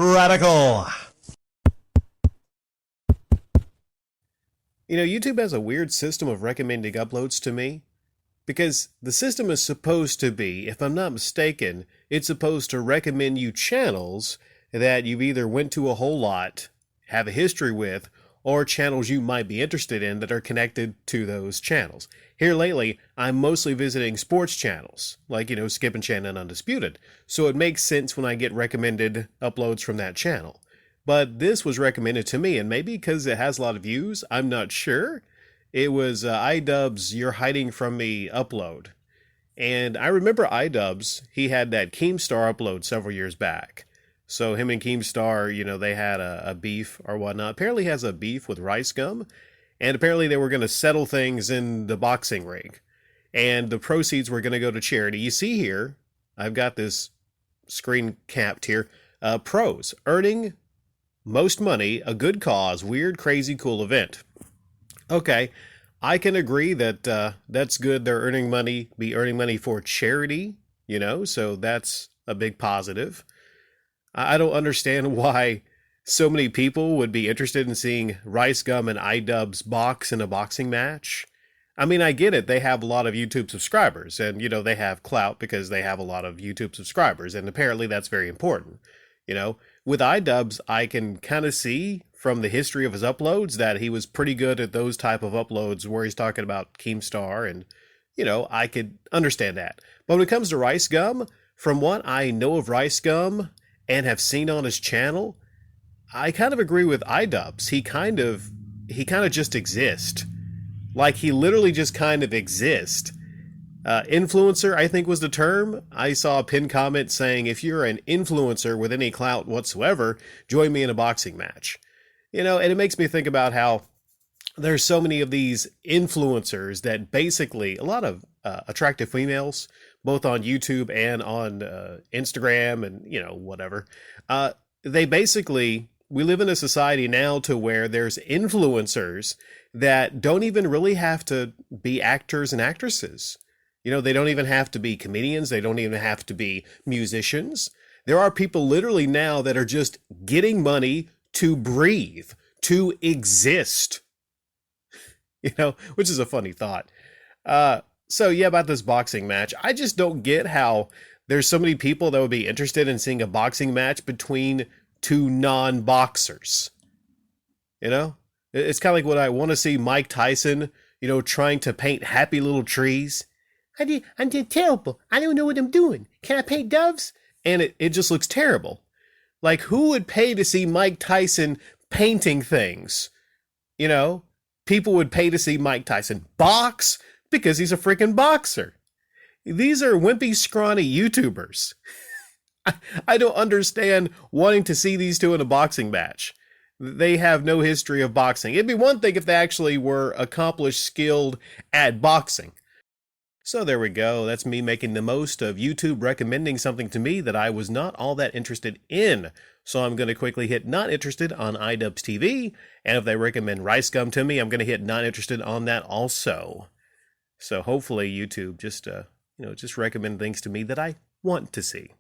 Radical. YouTube has a weird system of recommending uploads to me because the system is supposed to be, if I'm not mistaken, it's supposed to recommend you channels that you've either went to a whole lot, have a history with, or channels you might be interested in that are connected to those channels. Here lately, I'm mostly visiting sports channels, like, Skip and Shannon Undisputed. So it makes sense when I get recommended uploads from that channel. But this was recommended to me, and maybe because it has a lot of views, I'm not sure. It was iDubbz You're Hiding From Me upload. And I remember iDubbz, he had that Keemstar upload several years back. So him and Keemstar, they had a beef or whatnot. Apparently he has a beef with Ricegum. And apparently they were going to settle things in the boxing ring. And the proceeds were going to go to charity. You see here, I've got this screen capped here. Pros, earning most money, a good cause, weird, crazy, cool event. Okay, I can agree that that's good. They're earning money for charity, so that's a big positive. I don't understand why so many people would be interested in seeing Ricegum and iDubbz box in a boxing match. I mean, I get it. They have a lot of YouTube subscribers and, they have clout because they have a lot of YouTube subscribers. And apparently that's very important. With iDubbz, I can kind of see from the history of his uploads that he was pretty good at those type of uploads where he's talking about Keemstar and, I could understand that. But when it comes to Ricegum, from what I know of Ricegum and have seen on his channel, I kind of agree with iDubbz. He kind of just exists. Like he literally just kind of exists. Influencer, I think was the term. I saw a pinned comment saying, if you're an influencer with any clout whatsoever, join me in a boxing match. And it makes me think about how there's so many of these influencers that basically, a lot of attractive females, both on YouTube and on Instagram and, whatever. They basically, we live in a society now to where there's influencers that don't even really have to be actors and actresses. They don't even have to be comedians. They don't even have to be musicians. There are people literally now that are just getting money to breathe, to exist, which is a funny thought. So yeah, about this boxing match, I just don't get how there's so many people that would be interested in seeing a boxing match between two non-boxers. It's kind of like what I want to see Mike Tyson, trying to paint happy little trees. I'm terrible. I don't know what I'm doing. Can I paint doves? And it just looks terrible. Like, who would pay to see Mike Tyson painting things? People would pay to see Mike Tyson box because he's a freaking boxer. These are wimpy, scrawny YouTubers. I don't understand wanting to see these two in a boxing match. They have no history of boxing. It'd be one thing if they actually were accomplished, skilled at boxing. So there we go. That's me making the most of YouTube recommending something to me that I was not all that interested in. So I'm going to quickly hit not interested on IdubbzTV. And if they recommend Ricegum to me, I'm going to hit not interested on that also. So hopefully YouTube just recommend things to me that I want to see.